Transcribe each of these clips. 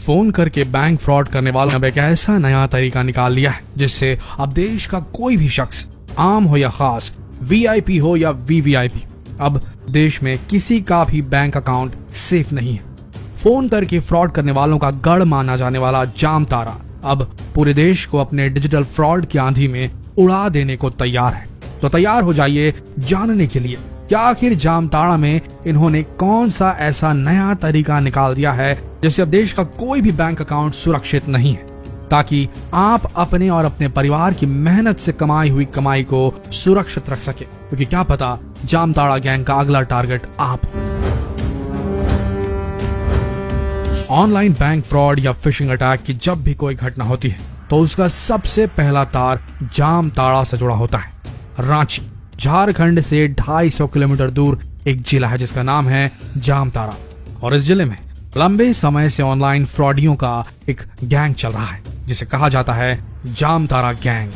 Phone करके bank fraud करने वालों ने अब एक ऐसा नया तरीका निकाल लिया है जिससे अब देश का कोई भी शख्स, आम हो या खास, वीआईपी हो या वीवीआईपी, अब देश में किसी का भी बैंक अकाउंट सेफ नहीं है। फोन करके फ्रॉड करने वालों का गढ़ माना जाने वाला जामताड़ा अब पूरे देश को अपने डिजिटल फ्रॉड की आंधी में उड़ा देने को तैयार है। तो तैयार हो जाइए जानने के लिए क्या आखिर जामताड़ा में इन्होंने कौन सा ऐसा नया तरीका निकाल दिया है जिससे अब देश का कोई भी बैंक अकाउंट सुरक्षित नहीं है, ताकि आप अपने और अपने परिवार की मेहनत से कमाई हुई कमाई को सुरक्षित रख सके, क्योंकि क्या पता जामताड़ा गैंग का अगला टारगेट आप। ऑनलाइन बैंक फ्रॉड या फिशिंग अटैक की जब भी कोई घटना होती है तो उसका सबसे पहला तार जामताड़ा से जुड़ा होता है। रांची झारखंड से 250 किलोमीटर दूर एक जिला है जिसका नाम है जामताड़ा, और इस जिले में लंबे समय से ऑनलाइन फ्रॉडियों का एक गैंग चल रहा है जिसे कहा जाता है जामताड़ा गैंग।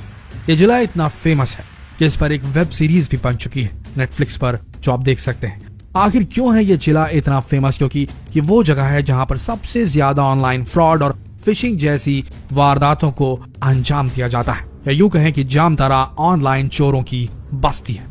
ये जिला इतना फेमस है कि इस पर एक वेब सीरीज भी बन चुकी है नेटफ्लिक्स पर, जो आप देख सकते हैं। आखिर क्यों है ये जिला इतना फेमस? क्योंकि ये वो जगह है जहां पर सबसे ज्यादा ऑनलाइन फ्रॉड और फिशिंग जैसी वारदातों को अंजाम दिया जाता है, या यूं कहें कि जामताड़ा ऑनलाइन चोरों की बस्ती है।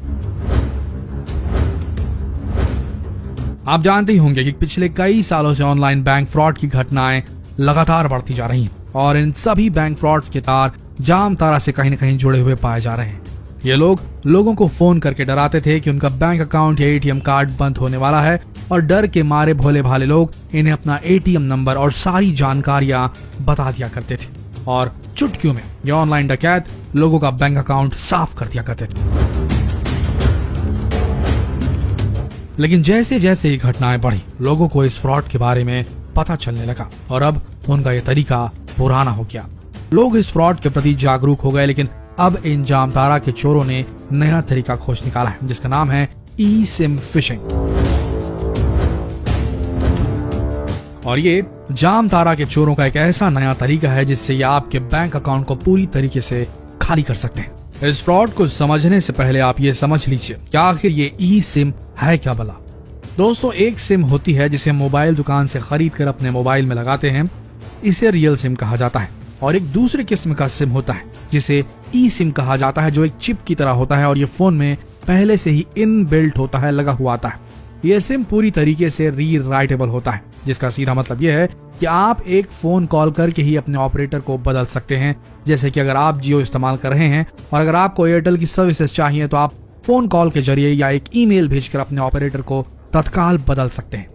आप जानते ही होंगे कि पिछले कई सालों से ऑनलाइन बैंक फ्रॉड की घटनाएं लगातार बढ़ती जा रही हैं और इन सभी बैंक फ्रॉड्स के तार जामताड़ा से कहीं न कहीं जुड़े हुए पाए जा रहे हैं। ये लोग लोगों को फोन करके डराते थे कि उनका बैंक अकाउंट या एटीएम कार्ड बंद होने वाला है, और डर के मारे भोले भाले लोग इन्हें अपना एटीएम नंबर और सारी जानकारियां बता दिया करते थे, और चुटकियों में ये ऑनलाइन डकैत लोगों का बैंक अकाउंट साफ कर दिया करते थे। लेकिन जैसे जैसे ये घटनाएं बढ़ी, लोगों को इस फ्रॉड के बारे में पता चलने लगा और अब उनका ये तरीका पुराना हो गया। लोग इस फ्रॉड के प्रति जागरूक हो गए, लेकिन अब इन जामताड़ा के चोरों ने नया तरीका खोज निकाला है जिसका नाम है ई सिम फिशिंग। और ये जामताड़ा के चोरों का एक ऐसा नया तरीका है जिससे ये आपके बैंक अकाउंट को पूरी तरीके से खाली कर सकते हैं। इस फ्रॉड को समझने से पहले आप ये समझ लीजिए कि आखिर ये ई सिम है क्या भला। दोस्तों, एक सिम होती है जिसे मोबाइल दुकान से खरीद कर अपने मोबाइल में लगाते हैं, इसे रियल सिम कहा जाता है। और एक दूसरे किस्म का सिम होता है जिसे ई सिम कहा जाता है, जो एक चिप की तरह होता है और ये फोन में पहले से ही इनबिल्ट होता है, लगा हुआ आता है। ये सिम पूरी तरीके से रीराइटेबल होता है, जिसका सीधा मतलब यह है कि आप एक फोन कॉल करके ही अपने ऑपरेटर को बदल सकते हैं। जैसे कि अगर आप जियो इस्तेमाल कर रहे हैं और अगर आपको एयरटेल की सर्विसेज चाहिए तो आप फोन कॉल के जरिए या एक ईमेल भेजकर अपने ऑपरेटर को तत्काल बदल सकते हैं।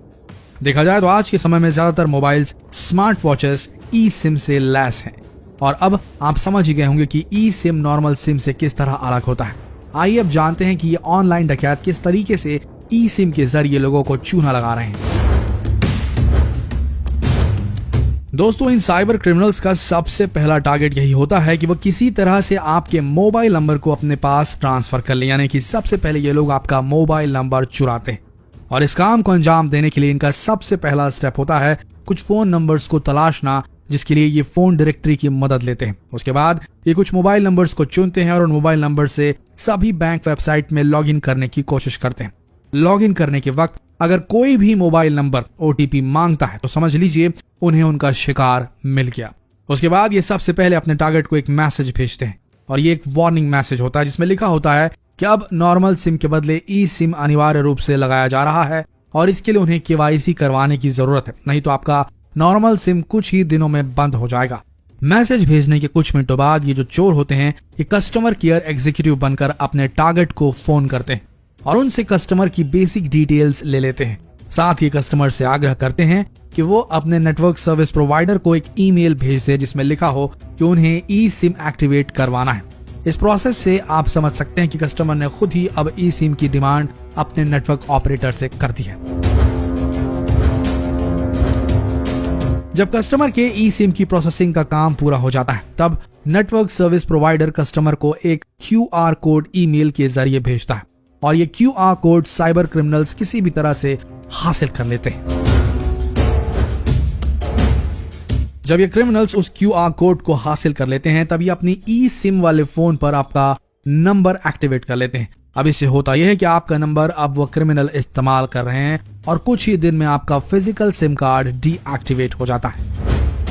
देखा जाए तो आज के समय में ज्यादातर मोबाइल्स, स्मार्ट वॉचेस ई सिम से लैस हैं, और अब आप समझ ही गए होंगे कि ई सिम नॉर्मल सिम से किस तरह अलग होता है। आइए अब जानते हैं कि ये ऑनलाइन डकैत किस तरीके से ई सिम के जरिए लोगों को चूना लगा रहे हैं। दोस्तों, इन साइबर क्रिमिनल्स का सबसे पहला टारगेट यही होता है कि वो किसी तरह से आपके मोबाइल नंबर को अपने पास ट्रांसफर कर ले, यानी कि सबसे पहले ये लोग आपका मोबाइल नंबर चुराते हैं। और इस काम को अंजाम देने के लिए इनका सबसे पहला स्टेप होता है कुछ फोन नंबर्स को तलाशना, जिसके लिए ये फोन डायरेक्टरी की मदद लेते हैं। उसके बाद ये कुछ मोबाइल नंबर्स को चुनते हैं और उन मोबाइल नंबर से सभी बैंक वेबसाइट में लॉगिन करने की कोशिश करते हैं। लॉगिन करने के वक्त अगर कोई भी मोबाइल नंबर ओटीपी मांगता है तो समझ लीजिए उन्हें उनका शिकार मिल गया। उसके बाद ये सबसे पहले अपने टारगेट को एक मैसेज भेजते हैं, और ये एक वार्निंग मैसेज होता है जिसमें लिखा होता है कि अब नॉर्मल सिम के बदले ई सिम अनिवार्य रूप से लगाया जा रहा है और इसके लिए उन्हें केवाईसी करवाने की जरूरत है, नहीं तो आपका नॉर्मल सिम कुछ ही दिनों में बंद हो जाएगा। मैसेज भेजने के कुछ मिनटों बाद ये जो चोर होते हैं ये कस्टमर केयर एग्जीक्यूटिव बनकर अपने टारगेट को फोन करते हैं और उनसे कस्टमर की बेसिक डिटेल्स ले लेते हैं। साथ ही कस्टमर से आग्रह करते हैं कि वो अपने नेटवर्क सर्विस प्रोवाइडर को एक ईमेल भेज दे जिसमें लिखा हो कि उन्हें ई सिम एक्टिवेट करवाना है। इस प्रोसेस से आप समझ सकते हैं कि कस्टमर ने खुद ही अब ई सिम की डिमांड अपने नेटवर्क ऑपरेटर से कर दी है। जब कस्टमर के ई सिम की प्रोसेसिंग का काम पूरा हो जाता है तब नेटवर्क सर्विस प्रोवाइडर कस्टमर को एक QR कोड ईमेल के जरिए भेजता है, और ये QR कोड साइबर क्रिमिनल्स किसी भी तरह से हासिल कर लेते हैं। जब ये क्रिमिनल्स उस QR कोड को हासिल कर लेते हैं तब ये अपनी ई सिम वाले फोन पर आपका नंबर एक्टिवेट कर लेते हैं। अब इससे होता यह है कि आपका नंबर अब वो क्रिमिनल इस्तेमाल कर रहे हैं और कुछ ही दिन में आपका फिजिकल सिम कार्ड डीएक्टिवेट हो जाता है।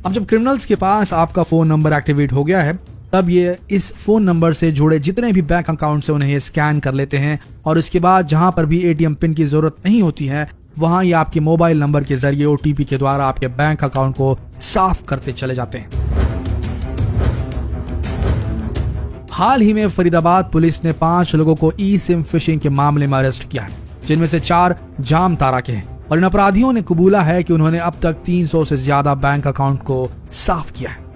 अब जब क्रिमिनल्स के पास आपका फोन नंबर एक्टिवेट हो गया है, तब ये इस फोन नंबर से जुड़े जितने भी बैंक अकाउंट से उन्हें स्कैन कर लेते हैं और उसके बाद जहां पर भी एटीएम पिन की जरूरत नहीं होती है, वहां ये आपके मोबाइल नंबर के जरिए ओटीपी के द्वारा आपके बैंक अकाउंट को साफ करते चले जाते हैं। हाल ही में फरीदाबाद पुलिस ने 5 लोगों को ई सिम फिशिंग के मामले में अरेस्ट किया है, जिनमें से 4 जामताड़ा के हैं और इन अपराधियों ने कबूला है कि उन्होंने अब तक 300 से ज्यादा बैंक अकाउंट को साफ किया है।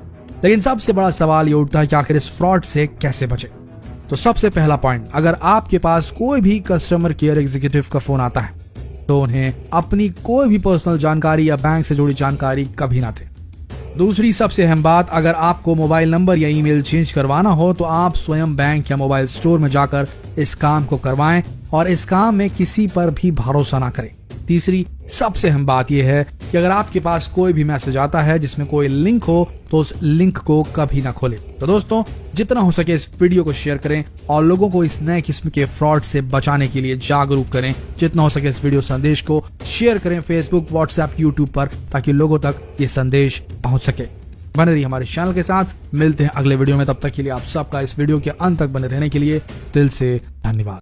लेकिन सबसे बड़ा सवाल ये उठता है कि आखिर इस फ्रॉड से कैसे बचे। तो सबसे पहला पॉइंट, अगर आपके पास कोई भी कस्टमर केयर एग्जीक्यूटिव का फोन आता है तो उन्हें अपनी कोई भी पर्सनल जानकारी या बैंक से जुड़ी जानकारी कभी ना दें। दूसरी सबसे अहम बात, अगर आपको मोबाइल नंबर या ईमेल चेंज करवाना हो तो आप स्वयं बैंक या मोबाइल स्टोर में जाकर इस काम को करवाएं और इस काम में किसी पर भी भरोसा ना करें। तीसरी सबसे अहम बात यह है कि अगर आपके पास कोई भी मैसेज आता है जिसमें कोई लिंक हो तो उस लिंक को कभी ना खोलें। तो दोस्तों, जितना हो सके इस वीडियो को शेयर करें और लोगों को इस नए किस्म के फ्रॉड से बचाने के लिए जागरूक करें। जितना हो सके इस वीडियो संदेश को शेयर करें फेसबुक, व्हाट्सएप, यूट्यूब पर, ताकि लोगों तक ये संदेश पहुंच सके। बने रहिए हमारे चैनल के साथ, मिलते हैं अगले वीडियो में। तब तक के लिए आप सबका इस वीडियो के अंत तक बने रहने के लिए दिल से धन्यवाद।